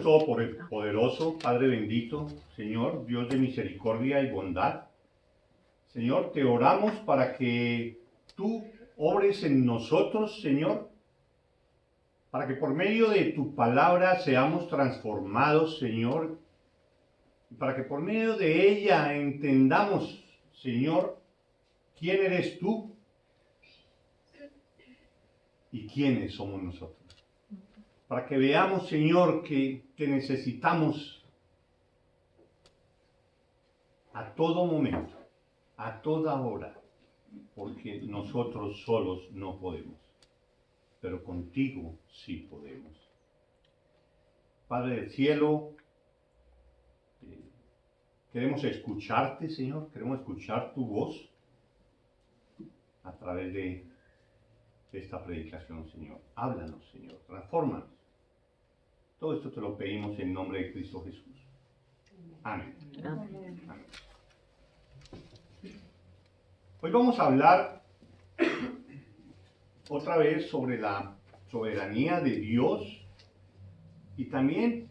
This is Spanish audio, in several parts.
Todopoderoso, Padre bendito, Señor, Dios de misericordia y bondad, Señor, te oramos para que tú obres en nosotros, Señor, para que por medio de tu palabra seamos transformados, Señor, y para que por medio de ella entendamos, Señor, quién eres tú y quiénes somos nosotros. Para que veamos, Señor, que te necesitamos a todo momento, a toda hora, porque nosotros solos no podemos, pero contigo sí podemos. Padre del cielo, queremos escucharte, Señor, queremos escuchar tu voz a través de esta predicación, Señor. Háblanos, Señor, transfórmanos. Todo esto te lo pedimos en nombre de Cristo Jesús. Amén. Amén. Amén. Hoy vamos a hablar otra vez sobre la soberanía de Dios y también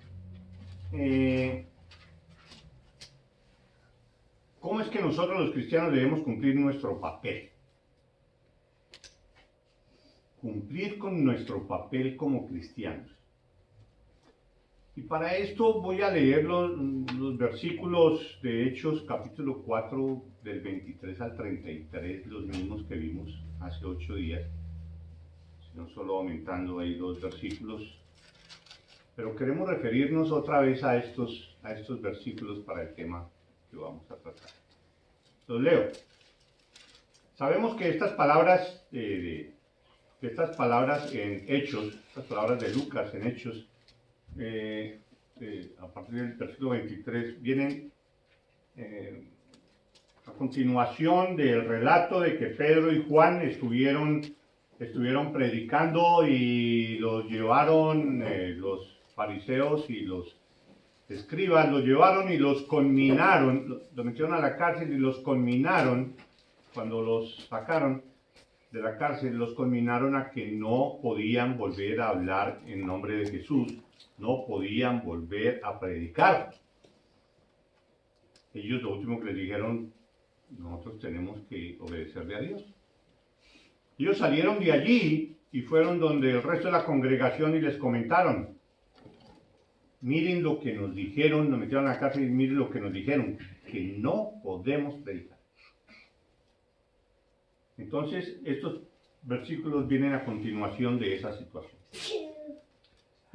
cómo es que nosotros los cristianos debemos cumplir nuestro papel. Cumplir con nuestro papel como cristianos. Y para esto voy a leer los versículos de Hechos, capítulo 4, del 23 al 33, los mismos que vimos hace 8 días, sino solo aumentando ahí 2 versículos. Pero queremos referirnos otra vez a estos versículos para el tema que vamos a tratar. Los leo. Sabemos que estas palabras en Hechos, estas palabras de Lucas en Hechos, a partir del versículo 23, vienen a continuación del relato de que Pedro y Juan estuvieron predicando y los llevaron, los fariseos y los escribas, los llevaron y los conminaron, los metieron a la cárcel y los conminaron. Cuando los sacaron de la cárcel, los conminaron a que no podían volver a hablar en nombre de Jesús, no podían volver a predicar. Ellos lo último que les dijeron, nosotros tenemos que obedecerle a Dios. Ellos salieron de allí y fueron donde el resto de la congregación y les comentaron, miren lo que nos dijeron, nos metieron a la cárcel y miren lo que nos dijeron, que no podemos predicar. Entonces, estos versículos vienen a continuación de esa situación.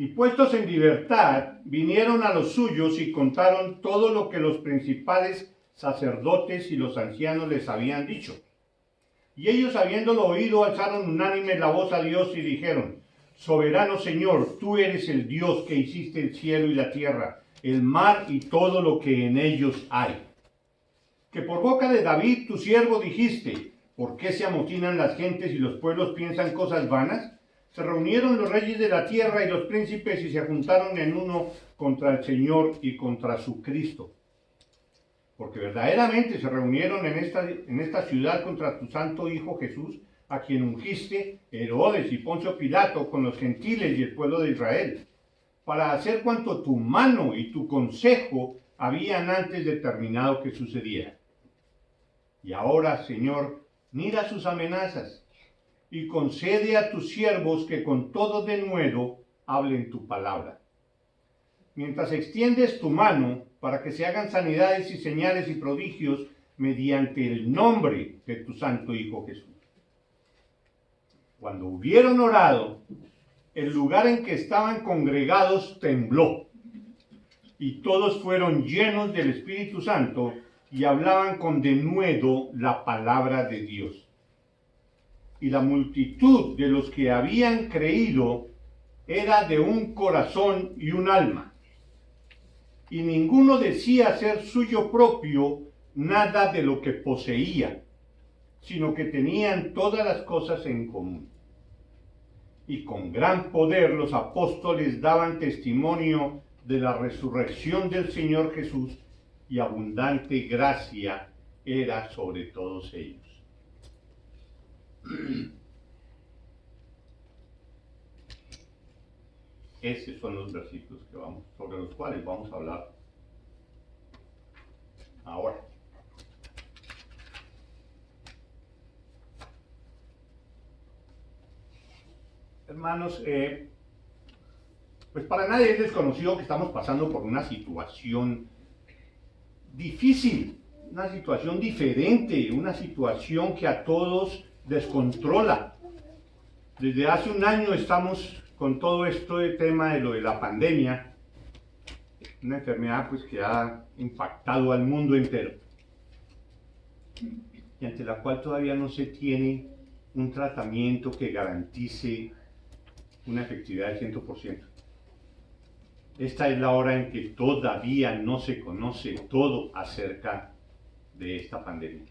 Y puestos en libertad, vinieron a los suyos y contaron todo lo que los principales sacerdotes y los ancianos les habían dicho. Y ellos, habiéndolo oído, alzaron unánime la voz a Dios y dijeron, soberano Señor, tú eres el Dios que hiciste el cielo y la tierra, el mar y todo lo que en ellos hay. Que por boca de David, tu siervo, dijiste, ¿por qué se amotinan las gentes y los pueblos piensan cosas vanas? Se reunieron los reyes de la tierra y los príncipes y se juntaron en uno contra el Señor y contra su Cristo. Porque verdaderamente se reunieron en esta ciudad contra tu santo Hijo Jesús, a quien ungiste Herodes y Poncio Pilato con los gentiles y el pueblo de Israel, para hacer cuanto tu mano y tu consejo habían antes determinado que sucediera. Y ahora, Señor, mira sus amenazas y concede a tus siervos que con todo denuedo hablen tu palabra. Mientras extiendes tu mano para que se hagan sanidades y señales y prodigios mediante el nombre de tu santo Hijo Jesús. Cuando hubieron orado, el lugar en que estaban congregados tembló, y todos fueron llenos del Espíritu Santo y hablaban con denuedo la palabra de Dios. Y la multitud de los que habían creído era de un corazón y un alma. Y ninguno decía ser suyo propio nada de lo que poseía, sino que tenían todas las cosas en común. Y con gran poder los apóstoles daban testimonio de la resurrección del Señor Jesús, y abundante gracia era sobre todos ellos. Esos son los versículos sobre los cuales vamos a hablar ahora. Hermanos, pues para nadie es desconocido que estamos pasando por una situación difícil, una situación diferente, una situación que a todos descontrola. Desde hace un año estamos con todo esto de tema de lo de la pandemia, una enfermedad pues que ha impactado al mundo entero y ante la cual todavía no se tiene un tratamiento que garantice una efectividad del 100%. Esta es la hora en que todavía no se conoce todo acerca de esta pandemia.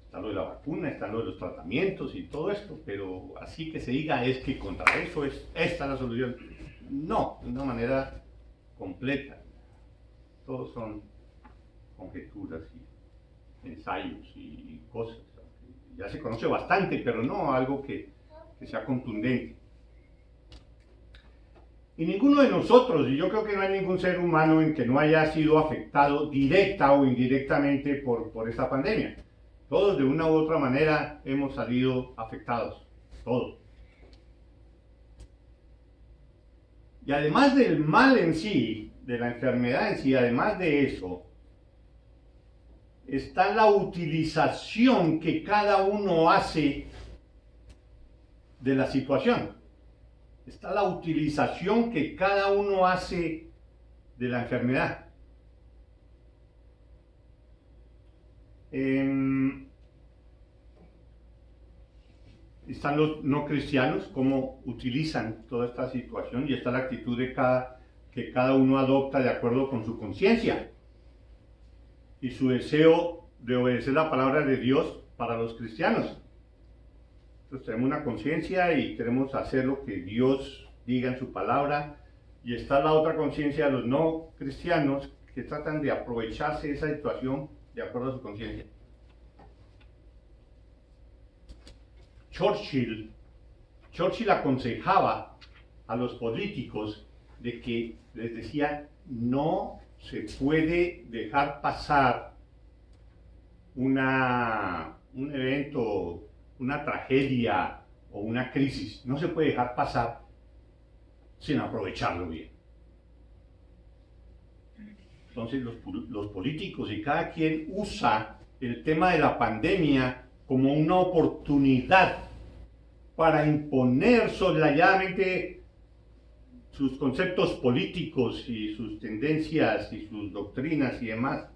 Está lo de la vacuna, está lo de los tratamientos y todo esto, pero así que se diga es que contra eso es esta la solución. No, de una manera completa. Todos son conjeturas y ensayos y cosas. Ya se conoce bastante, pero no algo que sea contundente. Y ninguno de nosotros, y yo creo que no hay ningún ser humano en que no haya sido afectado directa o indirectamente por esta pandemia. Todos de una u otra manera hemos salido afectados, todos. Y además del mal en sí, de la enfermedad en sí, además de eso, está la utilización que cada uno hace de la situación. Está la utilización que cada uno hace de la enfermedad. Están los no cristianos, cómo utilizan toda esta situación, y está la actitud que cada uno adopta de acuerdo con su conciencia y su deseo de obedecer la palabra de Dios para los cristianos. Entonces tenemos una conciencia y queremos hacer lo que Dios diga en su palabra, y está la otra conciencia de los no cristianos que tratan de aprovecharse de esa situación de acuerdo a su conciencia. Churchill aconsejaba a los políticos de que les decía: no se puede dejar pasar un evento, una tragedia o una crisis, no se puede dejar pasar sin aprovecharlo bien. Entonces los políticos y cada quien usa el tema de la pandemia como una oportunidad para imponer soslayadamente sus conceptos políticos y sus tendencias y sus doctrinas y demás.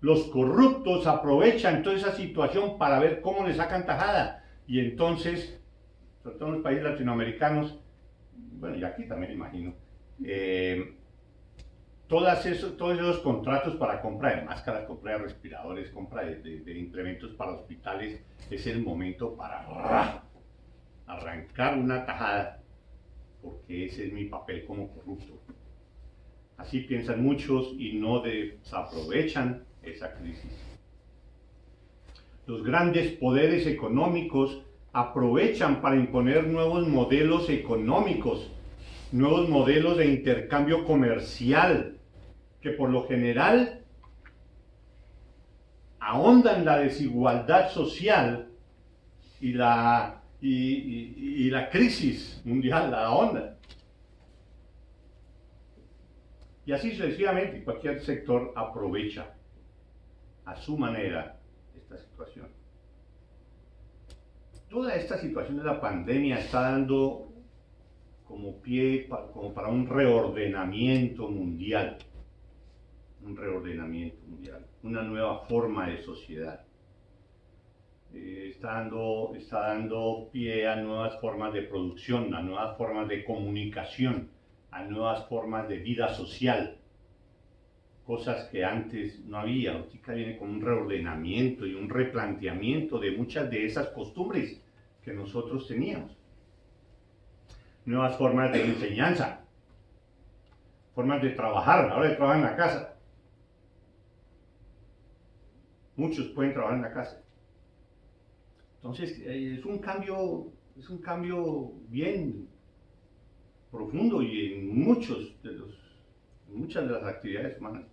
Los corruptos aprovechan toda esa situación para ver cómo le sacan tajada, y entonces, sobre todo en los países latinoamericanos, bueno, y aquí también imagino, todos esos contratos para compra de máscaras, compra de respiradores, compra de implementos para hospitales, es el momento para arrancar una tajada, porque ese es mi papel como corrupto. Así piensan muchos y no desaprovechan esa crisis. Los grandes poderes económicos aprovechan para imponer nuevos modelos económicos, nuevos modelos de intercambio comercial, que por lo general ahondan la desigualdad social y la crisis mundial, la ahondan. Y así sucesivamente, cualquier sector aprovecha a su manera esta situación. Toda esta situación de la pandemia está dando como pie como para un reordenamiento mundial. Una nueva forma de sociedad. Está dando pie a nuevas formas de producción, a nuevas formas de comunicación, a nuevas formas de vida social, cosas que antes no había. Ahorita viene con un reordenamiento y un replanteamiento de muchas de esas costumbres que nosotros teníamos. Nuevas formas de enseñanza, formas de trabajar, ahora de trabajar en la casa. Muchos pueden trabajar en la casa. Entonces es un cambio es un cambio bien profundo y en muchas de las actividades humanas.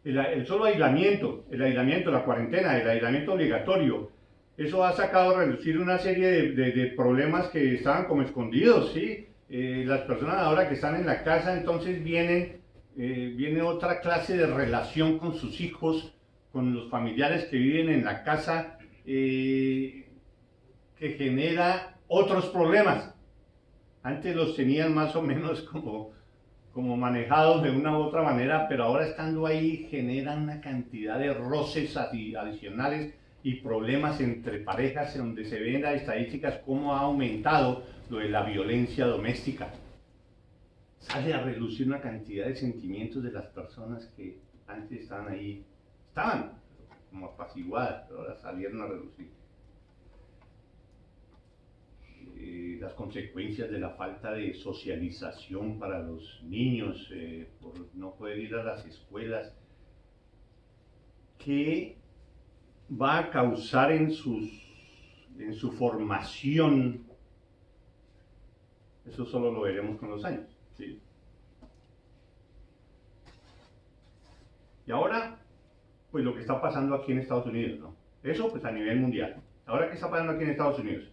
El solo aislamiento, la cuarentena, el aislamiento obligatorio, eso ha sacado a reducir una serie de problemas que estaban como escondidos, ¿sí? Las personas ahora que están en la casa, entonces viene otra clase de relación con sus hijos, con los familiares que viven en la casa, que genera otros problemas. Antes los tenían más o menos como manejados de una u otra manera, pero ahora estando ahí generan una cantidad de roces adicionales y problemas entre parejas, en donde se ven las estadísticas cómo ha aumentado lo de la violencia doméstica. Sale a relucir una cantidad de sentimientos de las personas que antes estaban como apaciguadas, pero ahora salieron a relucir. Las consecuencias de la falta de socialización para los niños, por no poder ir a las escuelas, ¿qué va a causar en su formación? Eso solo lo veremos con los años, ¿sí? Y ahora, pues lo que está pasando aquí en Estados Unidos, ¿no? Eso pues a nivel mundial. Ahora, ¿qué está pasando aquí en Estados Unidos?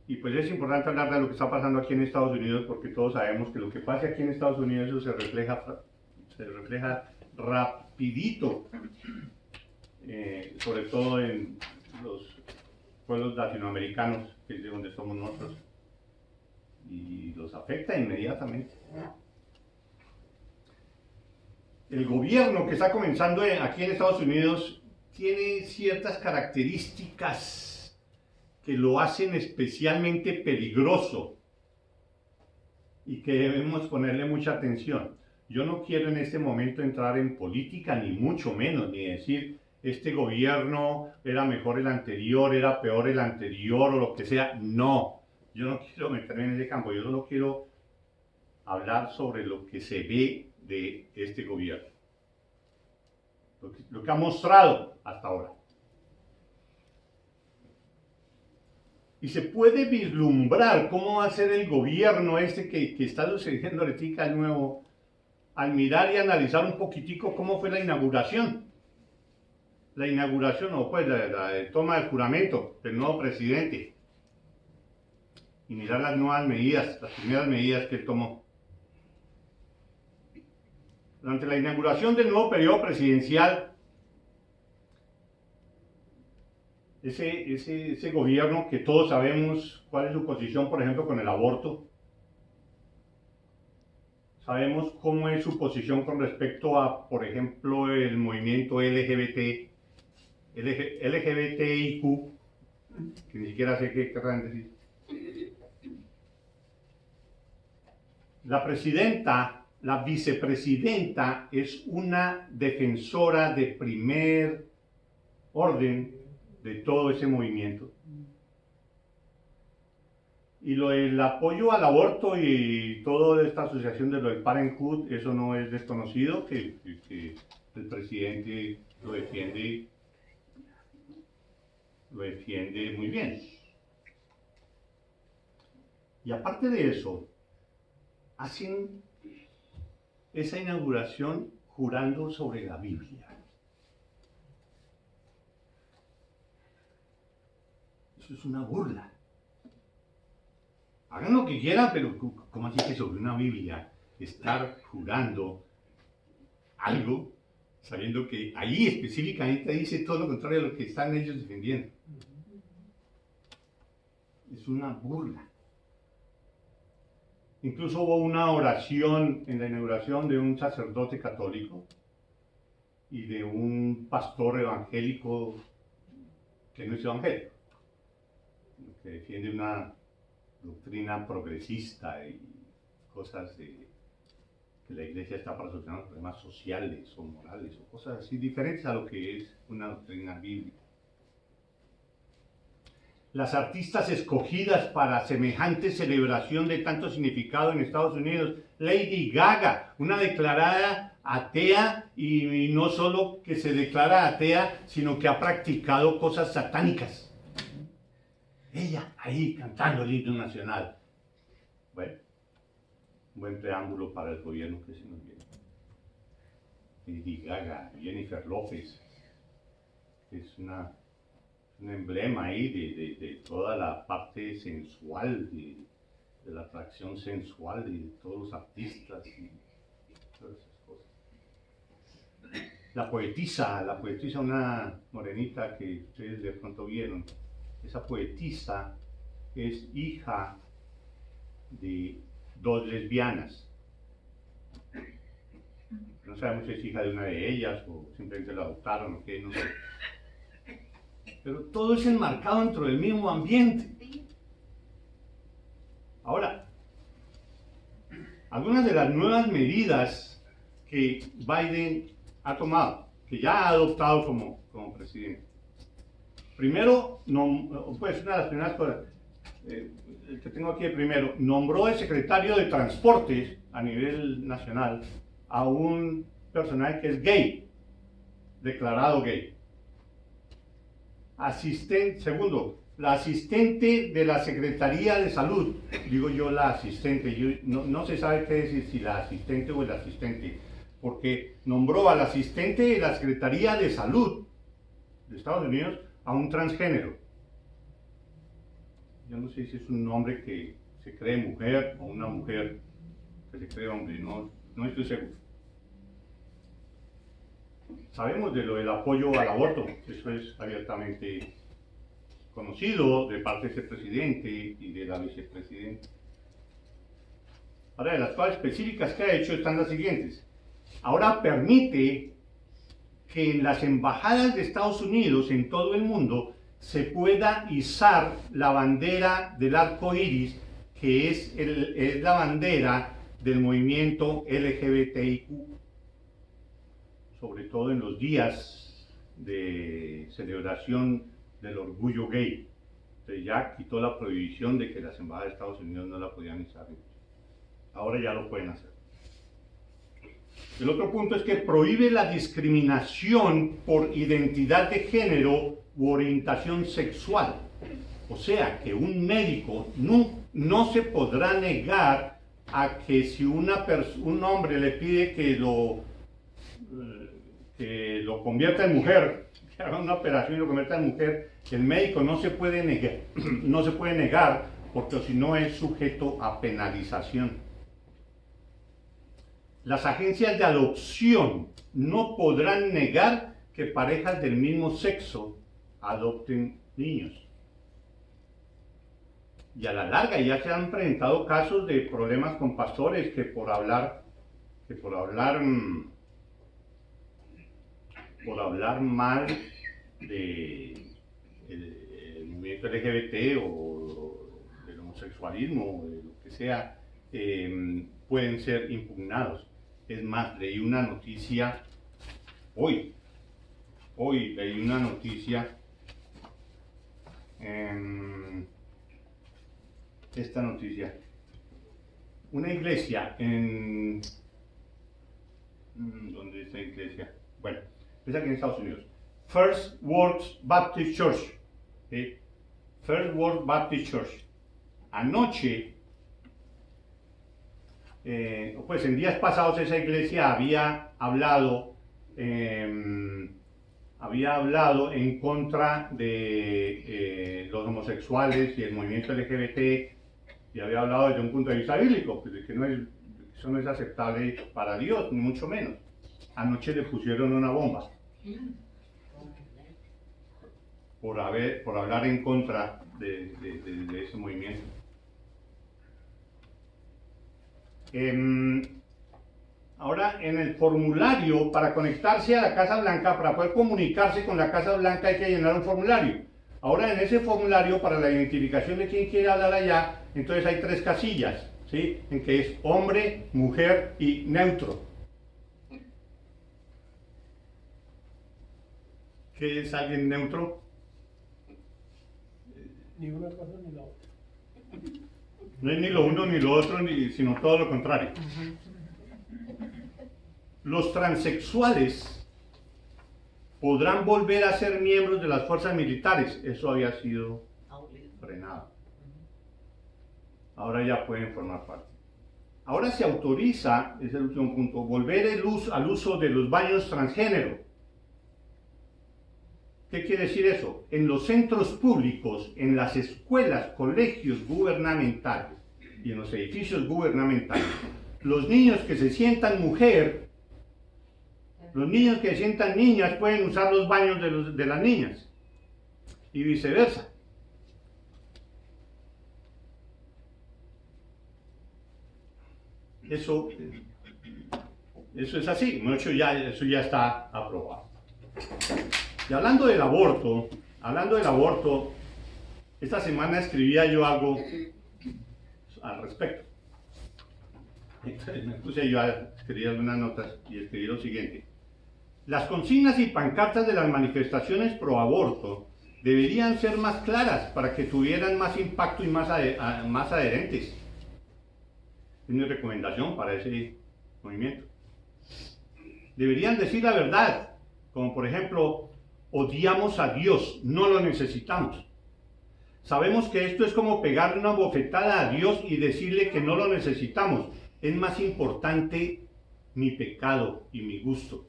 Y pues es importante hablar de lo que está pasando aquí en Estados Unidos, porque todos sabemos que lo que pasa aquí en Estados Unidos eso se refleja rapidito, sobre todo en los pueblos latinoamericanos, que es de donde somos nosotros, y los afecta inmediatamente. El gobierno que está comenzando aquí en Estados Unidos tiene ciertas características que lo hacen especialmente peligroso y que debemos ponerle mucha atención. Yo no quiero en este momento entrar en política, ni mucho menos, ni decir este gobierno era mejor el anterior, era peor el anterior o lo que sea. No, yo no quiero meterme en ese campo, yo solo quiero hablar sobre lo que se ve de este gobierno, lo que ha mostrado hasta ahora. Y se puede vislumbrar cómo va a ser el gobierno que está sucediendo ahorita el nuevo, al mirar y analizar un poquitico cómo fue la inauguración. La inauguración, o pues la toma del juramento del nuevo presidente. Y mirar las nuevas medidas, las primeras medidas que él tomó. Durante la inauguración del nuevo periodo presidencial, ese gobierno que todos sabemos cuál es su posición, por ejemplo, con el aborto. Sabemos cómo es su posición con respecto a, por ejemplo, el movimiento LGBTIQ, que ni siquiera sé qué querrán decir. La vicepresidenta es una defensora de primer orden de todo ese movimiento. Y lo del apoyo al aborto y toda esta asociación de lo del Parenthood, eso no es desconocido, que el presidente lo defiende muy bien. Y aparte de eso, hacen esa inauguración jurando sobre la Biblia. Eso es una burla. Hagan lo que quieran, pero ¿cómo así que sobre una Biblia estar jurando algo sabiendo que ahí específicamente dice todo lo contrario a lo que están ellos defendiendo? Es una burla. Incluso hubo una oración en la inauguración de un sacerdote católico y de un pastor evangélico que no es evangélico, que defiende una doctrina progresista y cosas de que la iglesia está para solucionar problemas sociales o morales o cosas así diferentes a lo que es una doctrina bíblica. Las artistas escogidas para semejante celebración de tanto significado en Estados Unidos, Lady Gaga, una declarada atea y no solo que se declara atea, sino que ha practicado cosas satánicas. ella ahí cantando el himno nacional. Bueno, un buen preámbulo para el gobierno que se nos viene. Lady Gaga, Jennifer López, es un emblema ahí de toda la parte sensual, de la atracción sensual de todos los artistas y todas esas cosas. La poetisa, una morenita que ustedes de pronto vieron, esa poetisa es hija de dos lesbianas. No sabemos si es hija de una de ellas o simplemente la adoptaron o qué, no sé. Pero todo es enmarcado dentro del mismo ambiente. Ahora, algunas de las nuevas medidas que Biden ha tomado, que ya ha adoptado como presidente. Primero, pues una de las primeras cosas que tengo aquí de primero, nombró de secretario de Transportes a nivel nacional a un personaje que es gay, declarado gay. Segundo, la asistente de la Secretaría de Salud, digo yo la asistente, no se sabe qué decir, si la asistente o el asistente, porque nombró al asistente de la Secretaría de Salud de Estados Unidos a un transgénero. Yo no sé si es un hombre que se cree mujer o una mujer que se cree hombre, no estoy seguro. Sabemos de lo del apoyo al aborto, eso es abiertamente conocido de parte de ese presidente y de la vicepresidenta. Ahora, de las cosas específicas que ha hecho están las siguientes. Ahora permite que en las embajadas de Estados Unidos en todo el mundo se pueda izar la bandera del arco iris, que es la bandera del movimiento LGBTIQ, sobre todo en los días de celebración del orgullo gay. Entonces ya quitó la prohibición de que las embajadas de Estados Unidos no la podían izar. Ahora ya lo pueden hacer. El otro punto es que prohíbe la discriminación por identidad de género u orientación sexual. O sea, que un médico no se podrá negar a que si un hombre le pide que lo convierta en mujer, que haga una operación y lo convierta en mujer, el médico no se puede negar, porque si no es sujeto a penalización. Las agencias de adopción no podrán negar que parejas del mismo sexo adopten niños. Y a la larga ya se han presentado casos de problemas con pastores que por hablar mal del movimiento LGBT o del homosexualismo o de lo que sea, pueden ser impugnados. Es más, leí una noticia hoy leí una noticia, esta noticia, una iglesia en, ¿dónde está la iglesia? Bueno, es aquí en Estados Unidos, First World Baptist Church, ¿sí? First World Baptist Church, anoche, pues en días pasados esa iglesia había hablado en contra de los homosexuales y el movimiento LGBT, y había hablado desde un punto de vista bíblico, pues de que eso no es aceptable para Dios, ni mucho menos. Anoche le pusieron una bomba por hablar en contra de ese movimiento. Ahora, en el formulario para conectarse a la Casa Blanca, para poder comunicarse con la Casa Blanca hay que llenar un formulario. Ahora, en ese formulario, para la identificación de quién quiere hablar allá, entonces hay 3 casillas, ¿sí? En que es hombre, mujer y neutro. ¿Qué es alguien neutro? Ni una cosa ni la otra. No es ni lo uno ni lo otro, sino todo lo contrario. Los transexuales podrán volver a ser miembros de las fuerzas militares. Eso había sido frenado. Ahora ya pueden formar parte. Ahora se autoriza, es el último punto, volver al uso de los baños transgénero. ¿Qué quiere decir eso? En los centros públicos, en las escuelas, colegios gubernamentales y en los edificios gubernamentales, los niños que se sientan mujer, los niños que se sientan niñas pueden usar los baños de las niñas y viceversa. Eso es así, eso ya está aprobado. Y hablando del aborto, esta semana escribía yo algo al respecto. Entonces me puse yo a escribir algunas notas y escribí lo siguiente. Las consignas y pancartas de las manifestaciones pro aborto deberían ser más claras para que tuvieran más impacto y más adherentes. Es mi recomendación para ese movimiento. Deberían decir la verdad, como por ejemplo, odiamos a Dios, no lo necesitamos. Sabemos que esto es como pegarle una bofetada a Dios y decirle que no lo necesitamos. Es más importante mi pecado y mi gusto.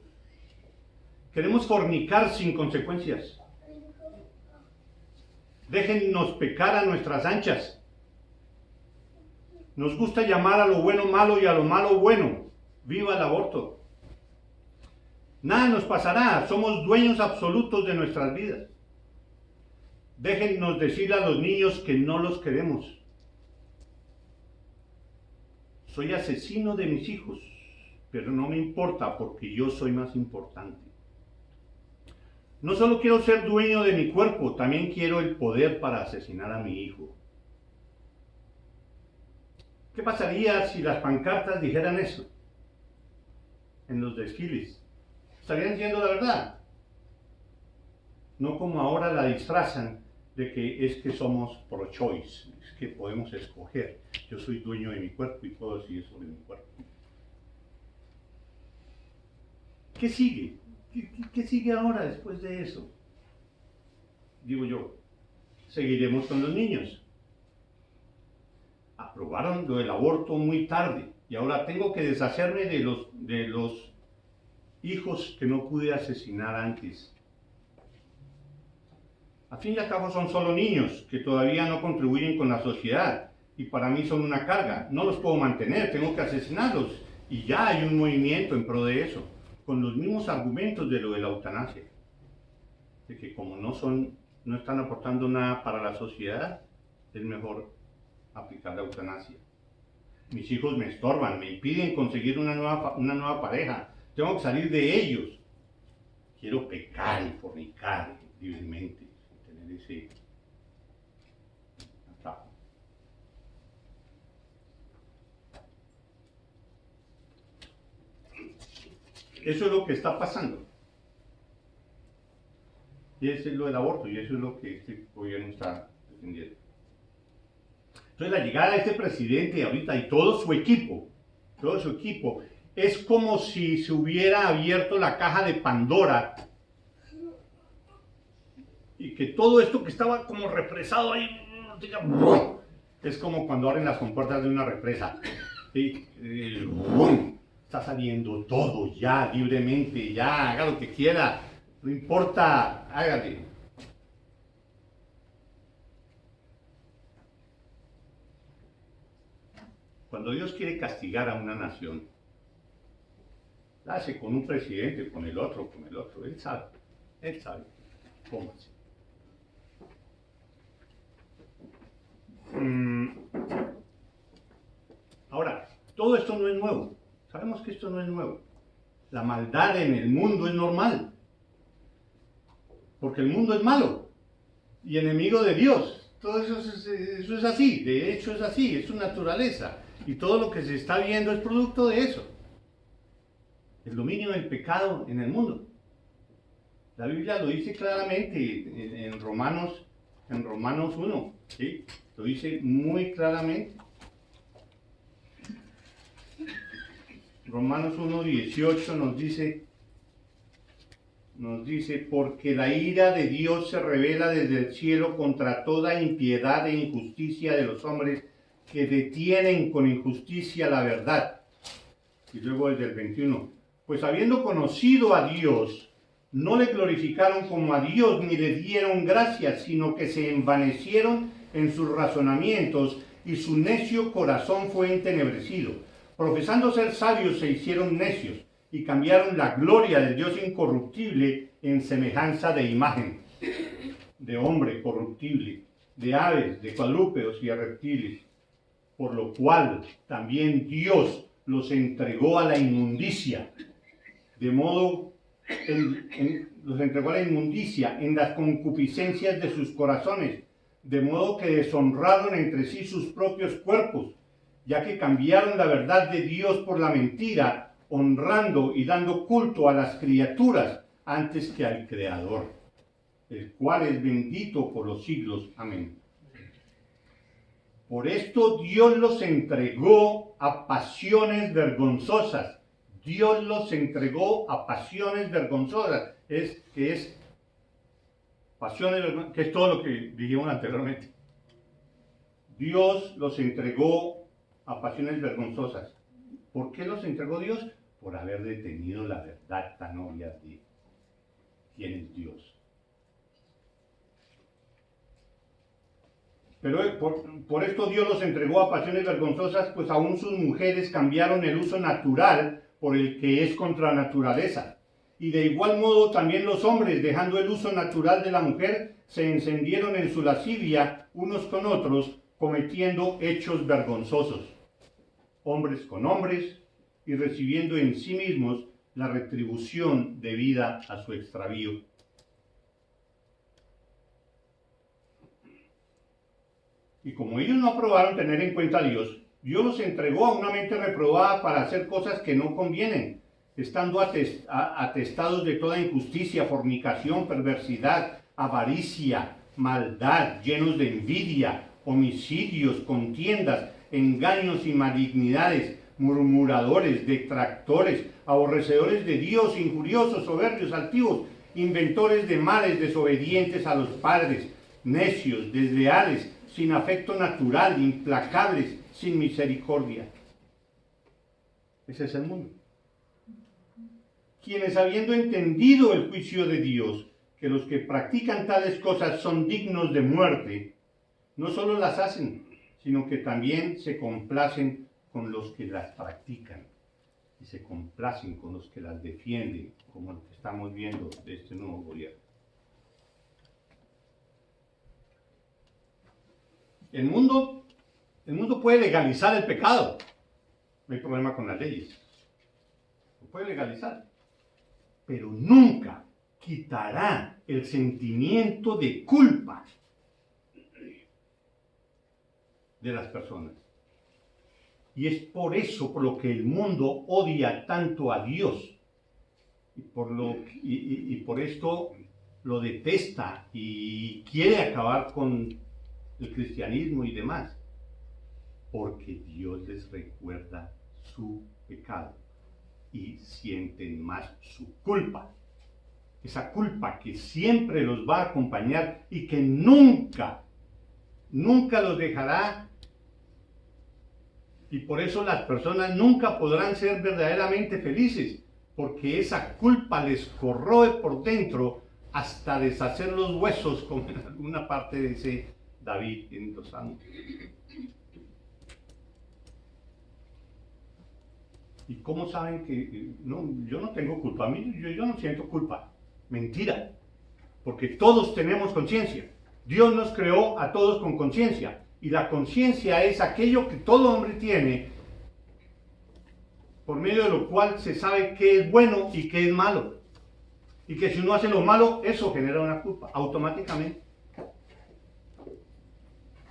Queremos fornicar sin consecuencias. Déjennos pecar a nuestras anchas. Nos gusta llamar a lo bueno malo y a lo malo bueno. ¡Viva el aborto! Nada nos pasará, somos dueños absolutos de nuestras vidas. Déjennos decir a los niños que no los queremos. Soy asesino de mis hijos, pero no me importa porque yo soy más importante. No solo quiero ser dueño de mi cuerpo, también quiero el poder para asesinar a mi hijo. ¿Qué pasaría si las pancartas dijeran eso en los desfiles? ¿Estarían diciendo la verdad? No como ahora la disfrazan de que es que somos pro-choice, es que podemos escoger. Yo soy dueño de mi cuerpo y puedo decidir sobre mi cuerpo. ¿Qué sigue? ¿Qué sigue ahora después de eso? Digo yo, seguiremos con los niños. Aprobaron lo del aborto muy tarde y ahora tengo que deshacerme de los hijos que no pude asesinar antes. Al fin y al cabo son solo niños que todavía no contribuyen con la sociedad y para mí son una carga. No los puedo mantener, tengo que asesinarlos y ya hay un movimiento en pro de eso, con los mismos argumentos de lo de la eutanasia, de que como no están aportando nada para la sociedad, es mejor aplicar la eutanasia. Mis hijos me estorban, me impiden conseguir una nueva pareja. Tengo que salir de ellos. Quiero pecar y fornicar libremente, sin tener ese atajo. Eso es lo que está pasando. Y eso es lo del aborto, y eso es lo que este gobierno está defendiendo. Entonces la llegada de este presidente ahorita y todo su equipo, es como si se hubiera abierto la caja de Pandora y que todo esto que estaba como represado ahí, es como cuando abren las compuertas de una represa. ¿Sí? Está saliendo todo ya, libremente, ya, haga lo que quiera, no importa, hágale. Cuando Dios quiere castigar a una nación, la hace con un presidente, con el otro, Él sabe cómo hacer. Ahora, todo esto no es nuevo. Sabemos que esto no es nuevo. La maldad en el mundo es normal. Porque el mundo es malo y enemigo de Dios. Todo eso es así, de hecho es así, es su naturaleza. Y todo lo que se está viendo es producto de eso. El dominio del pecado en el mundo. La Biblia lo dice claramente en Romanos 1, ¿sí? Lo dice muy claramente. Romanos 1:18 nos dice, nos dice, porque la ira de Dios se revela desde el cielo contra toda impiedad e injusticia de los hombres que detienen con injusticia la verdad. Y luego desde el 21, pues habiendo conocido a Dios, no le glorificaron como a Dios ni le dieron gracias, sino que se envanecieron en sus razonamientos y su necio corazón fue entenebrecido. Profesando ser sabios se hicieron necios y cambiaron la gloria del Dios incorruptible en semejanza de imagen, de hombre corruptible, de aves, de cuadrúpedos y de reptiles, por lo cual también Dios los entregó a la inmundicia, de modo los entregó a la inmundicia en las concupiscencias de sus corazones, de modo que deshonraron entre sí sus propios cuerpos, ya que cambiaron la verdad de Dios por la mentira, honrando y dando culto a las criaturas antes que al Creador, el cual es bendito por los siglos. Amén. Por esto Dios los entregó a pasiones vergonzosas. Dios los entregó a pasiones vergonzosas. Que es todo lo que dijimos anteriormente. Dios los entregó a pasiones vergonzosas. ¿Por qué los entregó Dios? Por haber detenido la verdad tan obvia de quién es Dios. Pero por esto Dios los entregó a pasiones vergonzosas, pues aún sus mujeres cambiaron el uso natural por el que es contra naturaleza. Y de igual modo también los hombres, dejando el uso natural de la mujer, se encendieron en su lascivia unos con otros, cometiendo hechos vergonzosos. Hombres con hombres, y recibiendo en sí mismos la retribución debida a su extravío. Y como ellos no aprobaron tener en cuenta a Dios, Dios los entregó a una mente reprobada para hacer cosas que no convienen, estando atestados de toda injusticia, fornicación, perversidad, avaricia, maldad, llenos de envidia, homicidios, contiendas, engaños y malignidades, murmuradores, detractores, aborrecedores de Dios, injuriosos, soberbios, altivos, inventores de males, desobedientes a los padres, necios, desleales, sin afecto natural, implacables, sin misericordia. Ese es el mundo. Quienes, habiendo entendido el juicio de Dios, que los que practican tales cosas son dignos de muerte, no solo las hacen, sino que también se complacen con los que las practican y se complacen con los que las defienden, como lo que estamos viendo de este nuevo gobierno. El mundo puede legalizar el pecado, no hay problema con las leyes, lo puede legalizar, pero nunca quitará el sentimiento de culpa de las personas. Y es por eso por lo que el mundo odia tanto a Dios. Y por esto lo detesta y quiere acabar con el cristianismo y demás. Porque Dios les recuerda su pecado y sienten más su culpa. Esa culpa que siempre los va a acompañar y que nunca los dejará. Y por eso las personas nunca podrán ser verdaderamente felices, porque esa culpa les corroe por dentro hasta deshacer los huesos, como en alguna parte dice David en los Salmos. ¿Y cómo saben que yo no tengo culpa? A mí yo no siento culpa. Mentira, porque todos tenemos conciencia. Dios nos creó a todos con conciencia. Y la conciencia es aquello que todo hombre tiene, por medio de lo cual se sabe qué es bueno y qué es malo. Y que si uno hace lo malo, eso genera una culpa, automáticamente.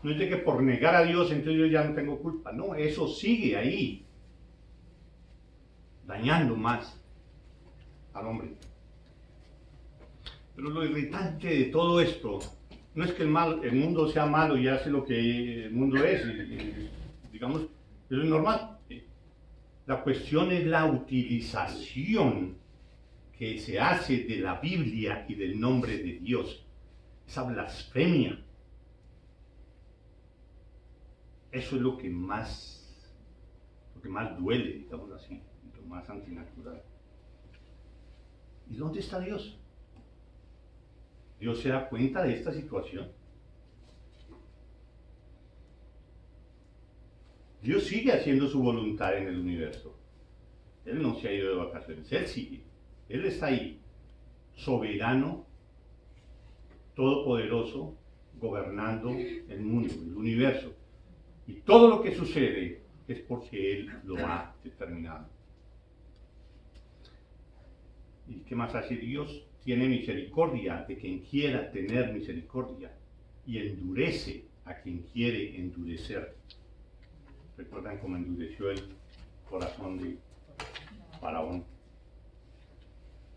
No es de que por negar a Dios, entonces yo ya no tengo culpa. No, eso sigue ahí, dañando más al hombre. Pero lo irritante de todo esto no es que el mundo sea malo y hace lo que el mundo es, digamos, eso es normal. La cuestión es la utilización que se hace de la Biblia y del nombre de Dios. Esa blasfemia. Eso es lo que más duele, digamos así, lo más antinatural. ¿Y dónde está Dios? ¿Dios se da cuenta de esta situación? Dios sigue haciendo su voluntad en el universo. Él no se ha ido de vacaciones, Él sigue. Él está ahí, soberano, todopoderoso, gobernando el mundo, el universo. Y todo lo que sucede es porque Él lo ha determinado. ¿Y qué más hace Dios? Tiene misericordia de quien quiera tener misericordia y endurece a quien quiere endurecer. ¿Recuerdan cómo endureció el corazón de Faraón?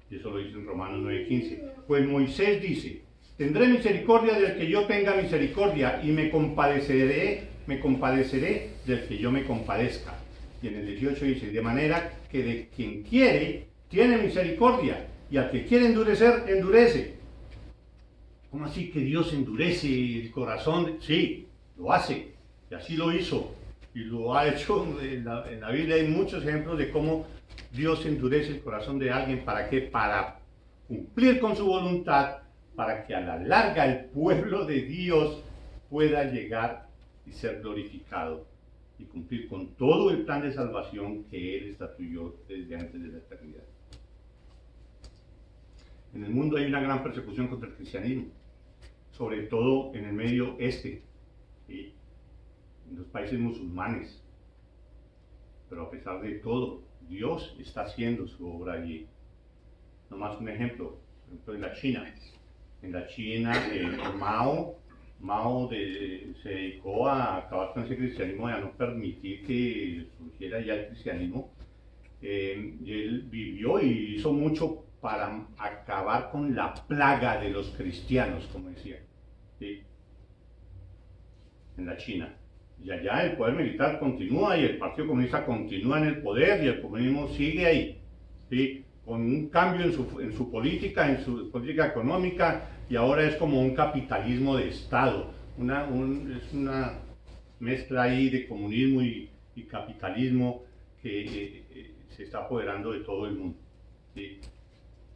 Y eso lo dice en Romanos 9:15. Pues Moisés dice: tendré misericordia del que yo tenga misericordia y me compadeceré del que yo me compadezca. Y en el 18 dice: de manera que de quien quiere tiene misericordia, y al que quiere endurecer, endurece. ¿Cómo así que Dios endurece el corazón? Sí, lo hace, y así lo hizo, y lo ha hecho. En la Biblia hay muchos ejemplos de cómo Dios endurece el corazón de alguien. ¿Para qué? Para cumplir con su voluntad, para que a la larga el pueblo de Dios pueda llegar y ser glorificado y cumplir con todo el plan de salvación que Él estatuó desde antes de la eternidad. En el mundo hay una gran persecución contra el cristianismo, sobre todo en el Medio Este, ¿sí?, en los países musulmanes. Pero a pesar de todo, Dios está haciendo su obra allí. Nomás un ejemplo, en la China. En la China, Mao se dedicó a acabar con ese cristianismo y a no permitir que surgiera ya el cristianismo. Y él vivió y hizo mucho para acabar con la plaga de los cristianos, como decía, ¿sí?, en la China. Y allá el poder militar continúa y el Partido Comunista continúa en el poder y el comunismo sigue ahí, ¿sí?, con un cambio en su política, en su política económica, y ahora es como un capitalismo de Estado. Es una mezcla ahí de comunismo y capitalismo que se está apoderando de todo el mundo, ¿sí?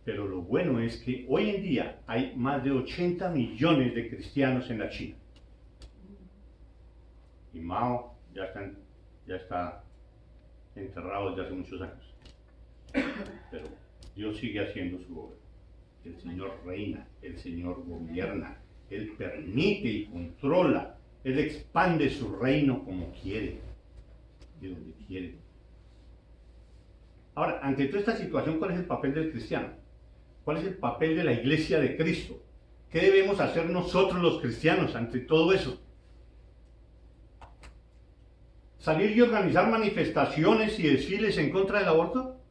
Pero lo bueno es que hoy en día hay más de 80 millones de cristianos en la China. Y Mao ya está enterrado desde hace muchos años. Pero Dios sigue haciendo su obra. El Señor reina, el Señor gobierna, Él permite y controla, Él expande su reino como quiere, de donde quiere. Ahora, ante toda esta situación, ¿cuál es el papel del cristiano? ¿Cuál es el papel de la Iglesia de Cristo? ¿Qué debemos hacer nosotros los cristianos ante todo eso? ¿Salir y organizar manifestaciones y desfiles en contra del aborto?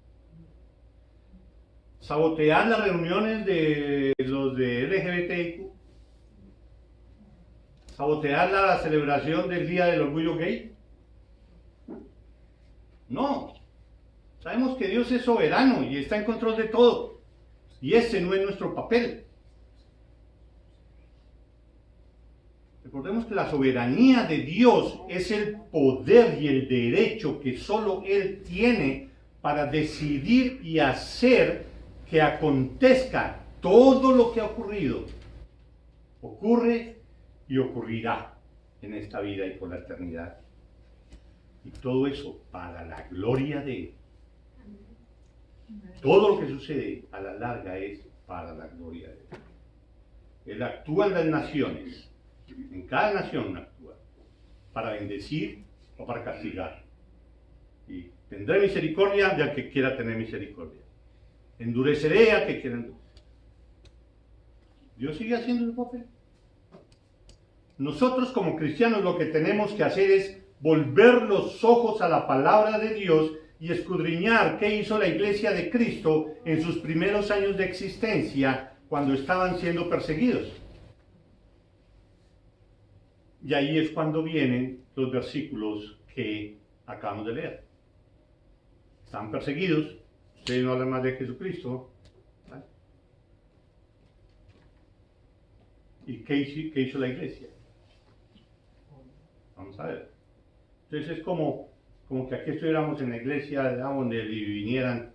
¿Sabotear las reuniones de los de LGBTIQ? ¿Sabotear la celebración del Día del Orgullo Gay? No. Sabemos que Dios es soberano y está en control de todo. Y ese no es nuestro papel. Recordemos que la soberanía de Dios es el poder y el derecho que solo Él tiene para decidir y hacer que acontezca todo lo que ha ocurrido. Ocurre y ocurrirá en esta vida y por la eternidad. Y todo eso para la gloria de Él. Todo lo que sucede a la larga es para la gloria de Él. Él actúa en las naciones. En cada nación actúa para bendecir o para castigar. Y tendré misericordia de al que quiera tener misericordia. Endureceré al que quiera endurecer. Dios sigue haciendo el papel. Nosotros como cristianos lo que tenemos que hacer es volver los ojos a la palabra de Dios y escudriñar qué hizo la Iglesia de Cristo en sus primeros años de existencia cuando estaban siendo perseguidos. Y ahí es cuando vienen los versículos que acabamos de leer. Están perseguidos, ustedes no hablan más de Jesucristo, ¿Vale? ¿Y qué hizo la iglesia? Vamos a ver. Entonces es como que aquí estuviéramos en la iglesia, ¿verdad? Donde vinieran,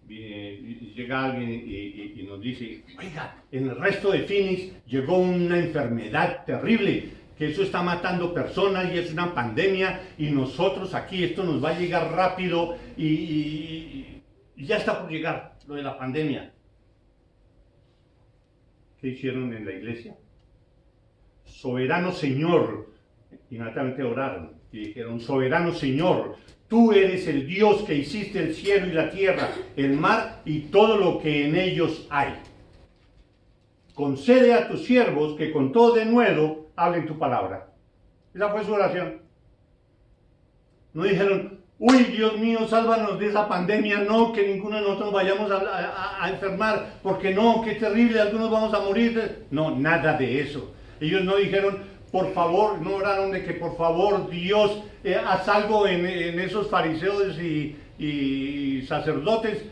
llega alguien y nos dice, oiga, en el resto de Phoenix llegó una enfermedad terrible, que eso está matando personas y es una pandemia, y nosotros aquí esto nos va a llegar rápido y ya está por llegar lo de la pandemia. ¿Qué hicieron en la iglesia? Soberano Señor, inmediatamente oraron y dijeron, soberano Señor, tú eres el Dios que hiciste el cielo y la tierra, el mar y todo lo que en ellos hay. Concede a tus siervos que con todo denuedo hablen tu palabra. Esa fue su oración. No dijeron, uy, Dios mío, sálvanos de esa pandemia, no, que ninguno de nosotros vayamos a enfermar, porque no, qué terrible, algunos vamos a morir. No, nada de eso. Ellos no dijeron, por favor, no oraron de que por favor Dios haz algo en esos fariseos y sacerdotes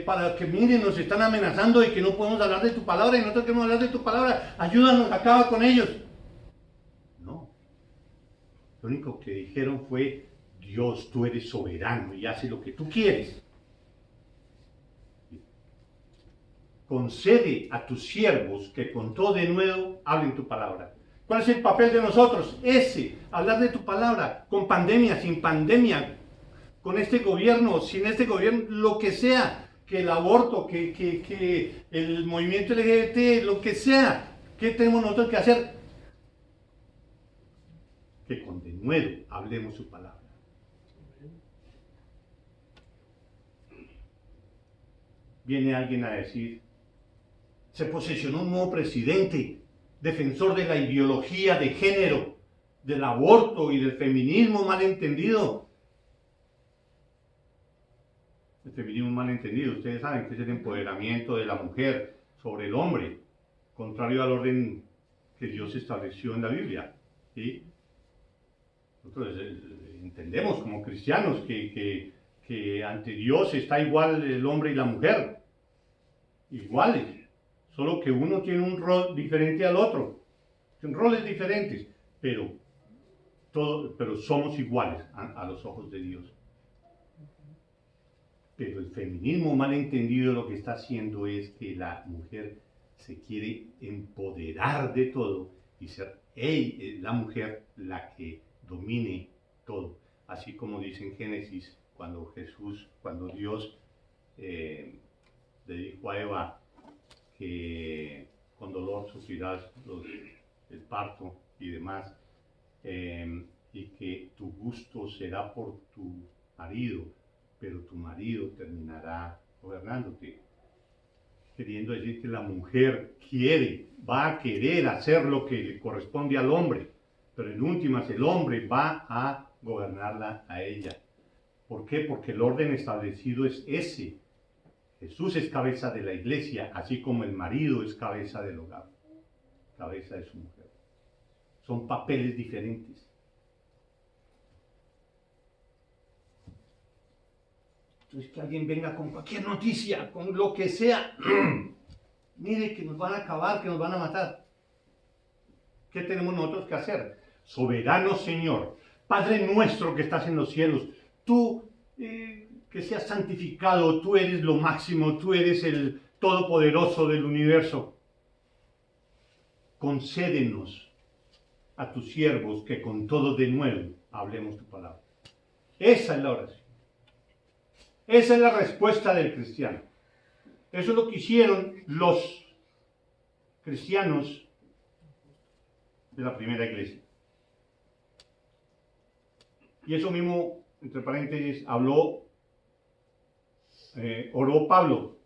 para que miren, nos están amenazando de que no podemos hablar de tu palabra y nosotros queremos hablar de tu palabra, ayúdanos, acaba con ellos. No, lo único que dijeron fue, Dios, tú eres soberano y haces lo que tú quieres. Concede a tus siervos que con todo denuedo hablen tu palabra. ¿Cuál es el papel de nosotros? Ese, hablar de tu palabra, con pandemia, sin pandemia, con este gobierno, sin este gobierno, lo que sea, que el aborto, que el movimiento LGBT, lo que sea, ¿qué tenemos nosotros que hacer? Que con denuedo hablemos su palabra. Viene alguien a decir, se posesionó un nuevo presidente, defensor de la ideología de género, del aborto y del feminismo malentendido. El feminismo malentendido, ustedes saben que es el empoderamiento de la mujer sobre el hombre, contrario al orden que Dios estableció en la Biblia. ¿Sí? Nosotros entendemos como cristianos que ante Dios está igual el hombre y la mujer, iguales. Solo que uno tiene un rol diferente al otro. Son roles diferentes, pero somos iguales a los ojos de Dios. Pero el feminismo malentendido lo que está haciendo es que la mujer se quiere empoderar de todo y ser la mujer la que domine todo. Así como dice en Génesis, cuando Dios le dijo a Eva, que con dolor sufrirás el parto y demás, y que tu gusto será por tu marido, pero tu marido terminará gobernándote. Queriendo decir que la mujer va a querer hacer lo que le corresponde al hombre, pero en últimas el hombre va a gobernarla a ella. ¿Por qué? Porque el orden establecido es ese. Jesús es cabeza de la iglesia, así como el marido es cabeza del hogar, cabeza de su mujer. Son papeles diferentes. Entonces que alguien venga con cualquier noticia, con lo que sea, mire que nos van a acabar, que nos van a matar. ¿Qué tenemos nosotros que hacer? Soberano Señor, Padre nuestro que estás en los cielos, tú que seas santificado, tú eres lo máximo, tú eres el todopoderoso del universo. Concédenos a tus siervos que con todo denuedo hablemos tu palabra. Esa es la oración. Esa es la respuesta del cristiano. Eso es lo que hicieron los cristianos de la primera iglesia. Y eso mismo, entre paréntesis, oró Pablo,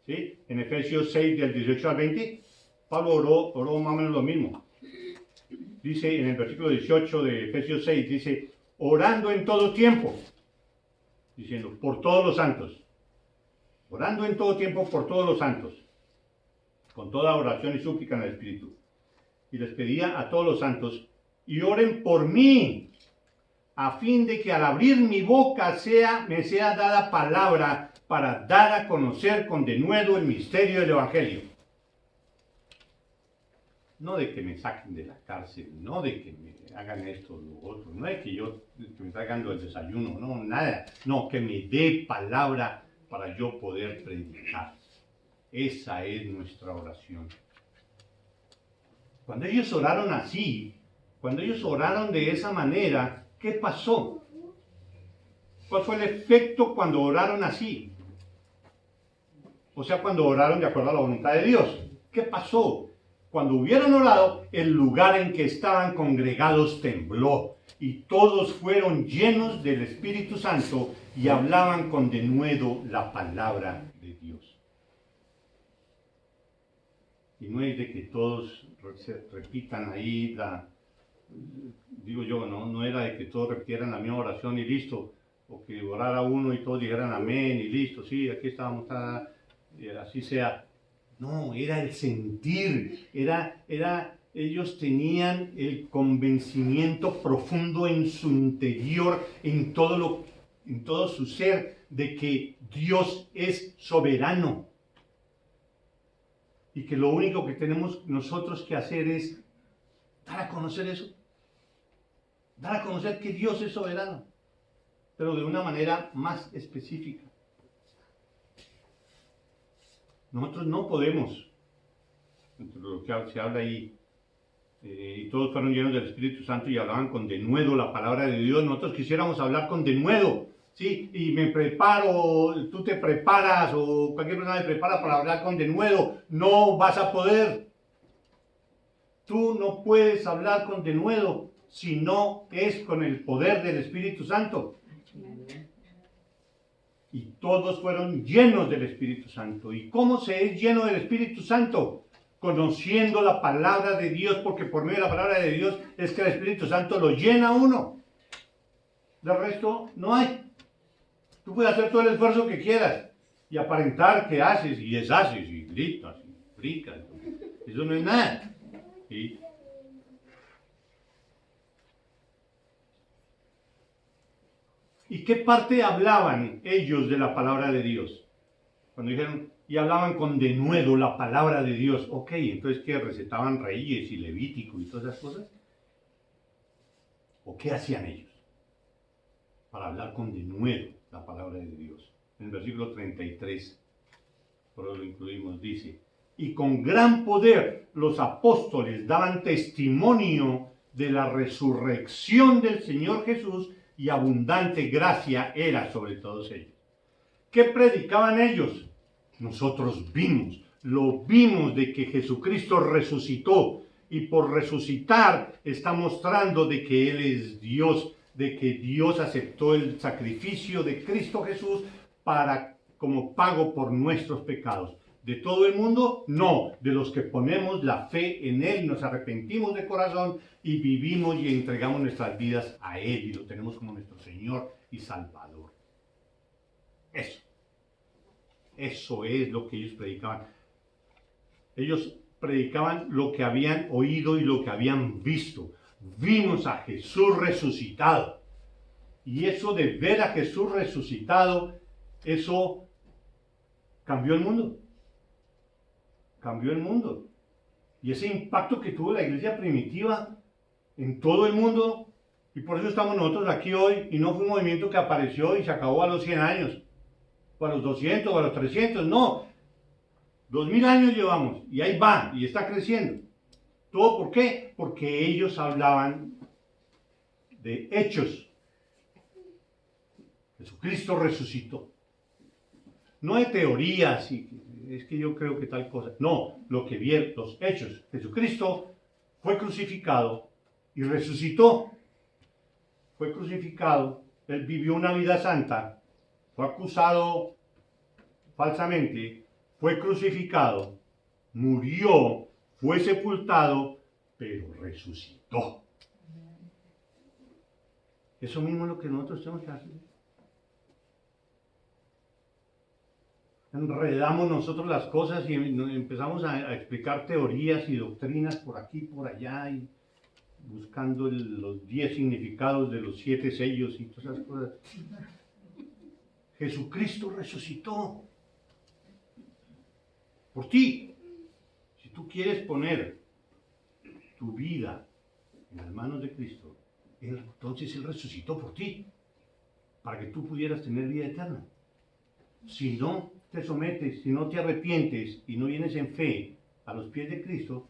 ¿sí? En Efesios 6, del 18 al 20, Pablo oró más o menos lo mismo. Dice en el versículo 18 de Efesios 6, dice, orando en todo tiempo, diciendo, por todos los santos, orando en todo tiempo por todos los santos, con toda oración y súplica en el Espíritu. Y les pedía a todos los santos, y oren por mí, a fin de que al abrir mi boca me sea dada palabra para dar a conocer con denuedo el misterio del Evangelio. No de que me saquen de la cárcel, no de que me hagan esto o lo otro, no de que me traigan el desayuno, no, nada. No, que me dé palabra para yo poder predicar. Esa es nuestra oración. Cuando ellos oraron así, cuando ellos oraron de esa manera, ¿qué pasó? ¿Cuál fue el efecto cuando oraron así? O sea, cuando oraron de acuerdo a la voluntad de Dios. ¿Qué pasó? Cuando hubieron orado, el lugar en que estaban congregados tembló y todos fueron llenos del Espíritu Santo y hablaban con denuedo la palabra de Dios. Y no es de que todos repitan ahí digo yo, no era de que todos repitieran la misma oración y listo, o que orara uno y todos dijeran amén y listo, sí, aquí estábamos, así sea. No, era el sentir, ellos tenían el convencimiento profundo en su interior, en todo su ser, de que Dios es soberano. Y que lo único que tenemos nosotros que hacer es dar a conocer eso. Dar a conocer que Dios es soberano, pero de una manera más específica. Nosotros no podemos, entre lo que se habla ahí, y todos fueron llenos del Espíritu Santo y hablaban con denuedo la palabra de Dios. Nosotros quisiéramos hablar con denuedo, ¿sí? Y me preparo, tú te preparas, o cualquier persona se prepara para hablar con denuedo. No vas a poder. Tú no puedes hablar con denuedo si no es con el poder del Espíritu Santo. Y todos fueron llenos del Espíritu Santo. ¿Y cómo se es lleno del Espíritu Santo? Conociendo la palabra de Dios, porque por medio de la palabra de Dios es que el Espíritu Santo lo llena a uno. De resto, no hay. Tú puedes hacer todo el esfuerzo que quieras y aparentar que haces y deshaces y gritas y brincas. Eso no es nada. ¿Sí? ¿Y qué parte hablaban ellos de la palabra de Dios? Cuando dijeron, y hablaban con denuedo la palabra de Dios. Ok, entonces, ¿qué? ¿Recetaban Reyes y Levítico y todas esas cosas? ¿O qué hacían ellos para hablar con denuedo la palabra de Dios? En el versículo 33, por eso lo incluimos, dice, y con gran poder los apóstoles daban testimonio de la resurrección del Señor Jesús, y abundante gracia era sobre todos ellos. ¿Qué predicaban ellos? Nosotros lo vimos de que Jesucristo resucitó, y por resucitar está mostrando de que Él es Dios, de que Dios aceptó el sacrificio de Cristo Jesús como pago por nuestros pecados. ¿De todo el mundo? No, de los que ponemos la fe en Él, nos arrepentimos de corazón y vivimos y entregamos nuestras vidas a Él y lo tenemos como nuestro Señor y Salvador. Eso es lo que ellos predicaban. Ellos predicaban lo que habían oído y lo que habían visto. Vimos a Jesús resucitado. Y eso de ver a Jesús resucitado, eso cambió el mundo. Cambió el mundo. Y ese impacto que tuvo la iglesia primitiva en todo el mundo, y por eso estamos nosotros aquí hoy, y no fue un movimiento que apareció y se acabó a los 100 años, o a los 200, o a los 300, no. 2000 años llevamos, y ahí va, y está creciendo. ¿Todo por qué? Porque ellos hablaban de hechos. Jesucristo resucitó. No de teorías, es que yo creo que tal cosa. No, lo que vieron, los hechos. Jesucristo fue crucificado y resucitó. Fue crucificado, Él vivió una vida santa, fue acusado falsamente, fue crucificado, murió, fue sepultado, pero resucitó. Eso mismo es lo que nosotros tenemos que hacer. Enredamos nosotros las cosas y empezamos a explicar teorías y doctrinas por aquí y por allá, y buscando los 10 significados de los 7 sellos y todas esas cosas. Jesucristo resucitó por ti. Si tú quieres poner tu vida en las manos de Cristo, entonces Él resucitó por ti, para que tú pudieras tener vida eterna. Si no te sometes, si no te arrepientes y no vienes en fe a los pies de Cristo,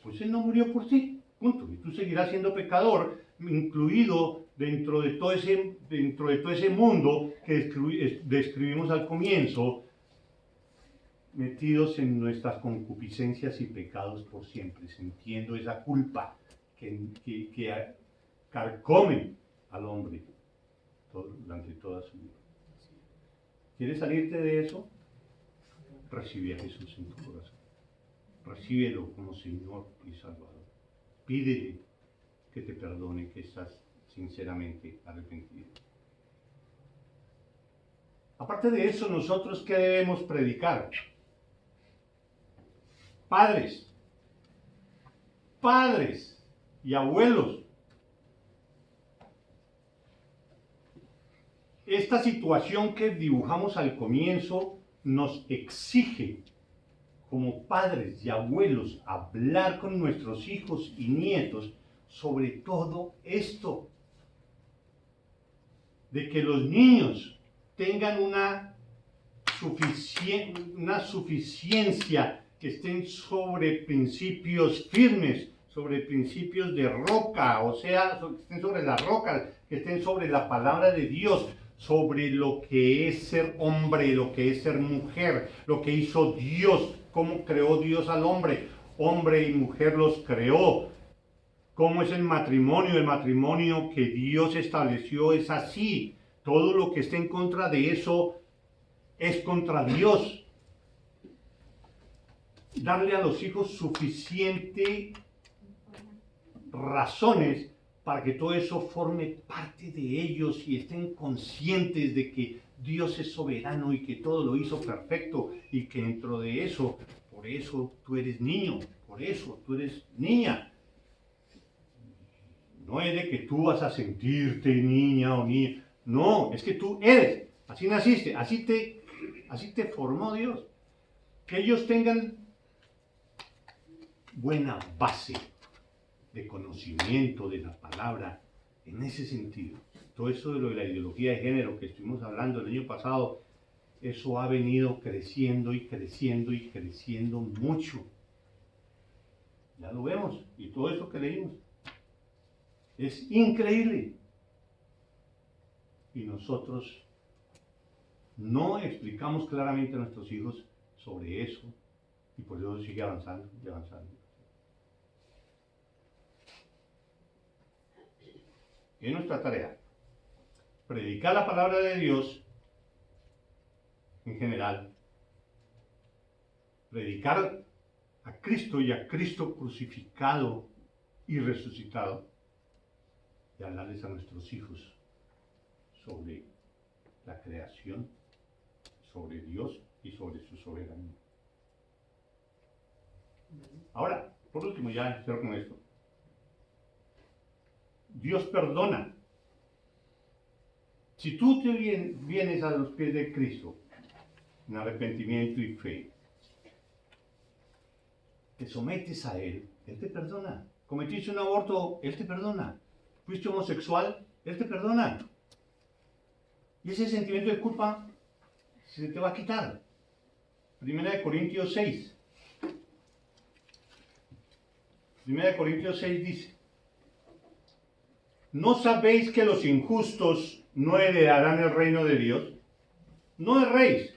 pues Él no murió por ti, punto. Y tú seguirás siendo pecador, incluido dentro de todo ese mundo que describimos al comienzo, metidos en nuestras concupiscencias y pecados por siempre, sintiendo esa culpa que carcome al hombre durante toda su vida. ¿Quieres salirte de eso? Recibe a Jesús en tu corazón. Recíbelo como Señor y Salvador. Pídele que te perdone, que estás sinceramente arrepentido. Aparte de eso, nosotros, ¿qué debemos predicar? Padres y abuelos, esta situación que dibujamos al comienzo nos exige, como padres y abuelos, hablar con nuestros hijos y nietos sobre todo esto, de que los niños tengan una suficiencia, que estén sobre principios firmes, sobre principios de roca, o sea, que estén sobre la roca, que estén sobre la palabra de Dios, sobre lo que es ser hombre, lo que es ser mujer, lo que hizo Dios, cómo creó Dios al hombre. Hombre y mujer los creó. ¿Cómo es el matrimonio que Dios estableció es así. Todo lo que esté en contra de eso es contra Dios. Darle a los hijos suficientes razones para que todo eso forme parte de ellos y estén conscientes de que Dios es soberano y que todo lo hizo perfecto y que dentro de eso, por eso tú eres niño, por eso tú eres niña. No es de que tú vas a sentirte niña o niña, no, es que tú eres, así naciste, así te formó Dios. Que ellos tengan buena base de conocimiento de la palabra en ese sentido. Todo eso de la ideología de género que estuvimos hablando el año pasado, eso ha venido creciendo y creciendo y creciendo mucho. Ya lo vemos, y todo eso que leímos es increíble. Y nosotros no explicamos claramente a nuestros hijos sobre eso, y por eso sigue avanzando y avanzando. Es nuestra tarea predicar la palabra de Dios en general, predicar a Cristo y a Cristo crucificado y resucitado, y hablarles a nuestros hijos sobre la creación, sobre Dios y sobre su soberanía. Ahora, por último, ya cierro con esto. Dios perdona. Si tú te vienes a los pies de Cristo en arrepentimiento y fe, te sometes a Él, Él te perdona. Cometiste un aborto, Él te perdona. Fuiste homosexual, Él te perdona. Y ese sentimiento de culpa se te va a quitar. Primera de Corintios 6. Primera de Corintios 6 dice: ¿no sabéis que los injustos no heredarán el reino de Dios? No erréis,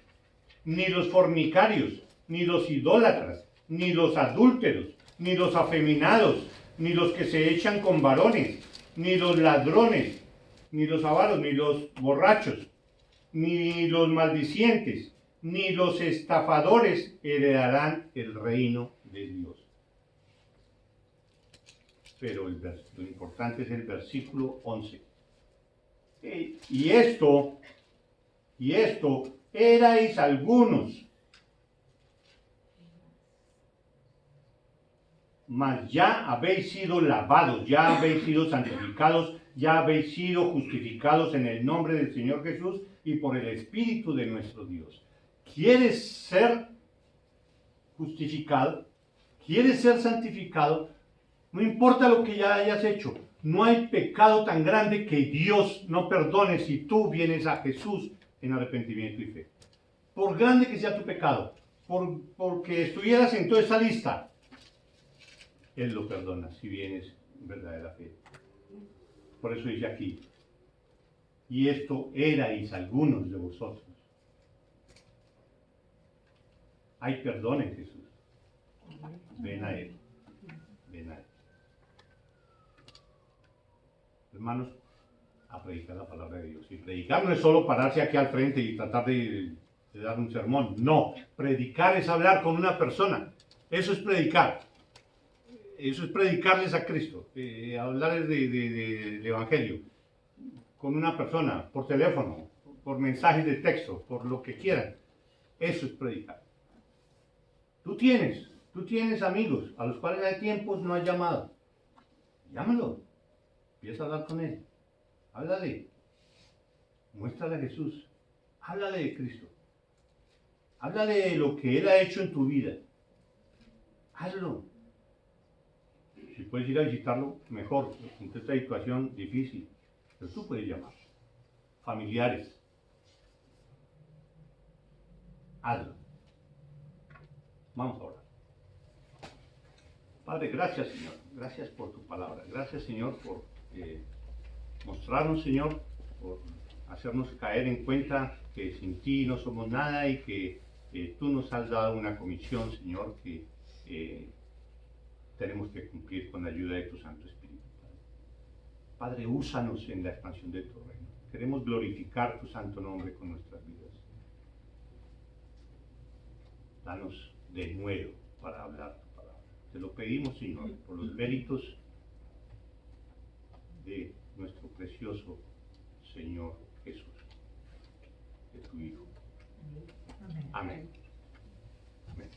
ni los fornicarios, ni los idólatras, ni los adúlteros, ni los afeminados, ni los que se echan con varones, ni los ladrones, ni los avaros, ni los borrachos, ni los maldicientes, ni los estafadores heredarán el reino de Dios. Pero lo importante es el versículo 11. Y esto, erais algunos, mas ya habéis sido lavados, ya habéis sido santificados, ya habéis sido justificados en el nombre del Señor Jesús y por el Espíritu de nuestro Dios. ¿Quieres ser justificado? ¿Quieres ser santificado? No importa lo que ya hayas hecho. No hay pecado tan grande que Dios no perdone si tú vienes a Jesús en arrepentimiento y fe. Por grande que sea tu pecado, porque estuvieras en toda esa lista, Él lo perdona si vienes en verdadera fe. Por eso dice aquí, y esto erais algunos de vosotros. Hay perdón en Jesús. Ven a Él. Ven a Él. Hermanos, a predicar la palabra de Dios. Y predicar no es solo pararse aquí al frente y tratar de dar un sermón. No, predicar es hablar con una persona. Eso es predicar. Eso es predicarles a Cristo. Hablarles del Evangelio. Con una persona, por teléfono, por mensajes de texto, por lo que quieran. Eso es predicar. Tú tienes amigos a los cuales hay tiempos no has llamado. Llámalo. Empieza a hablar con él. Háblale. Muéstrale a Jesús. Háblale de Cristo. Háblale de lo que Él ha hecho en tu vida. Hazlo. Si puedes ir a visitarlo, mejor. En esta situación difícil. Pero tú puedes llamar. Familiares. Hazlo. Vamos a orar. Padre, gracias, Señor. Gracias por tu palabra. Gracias, Señor, por mostrarnos, Señor, por hacernos caer en cuenta que sin ti no somos nada y que tú nos has dado una comisión, Señor, que tenemos que cumplir con la ayuda de tu Santo Espíritu. Padre, úsanos en la expansión de tu reino. Queremos glorificar tu santo nombre con nuestras vidas. Danos de nuevo para hablar tu palabra. Te lo pedimos, Señor, por los méritos de nuestro precioso Señor Jesús, de tu Hijo. Amén. Amén.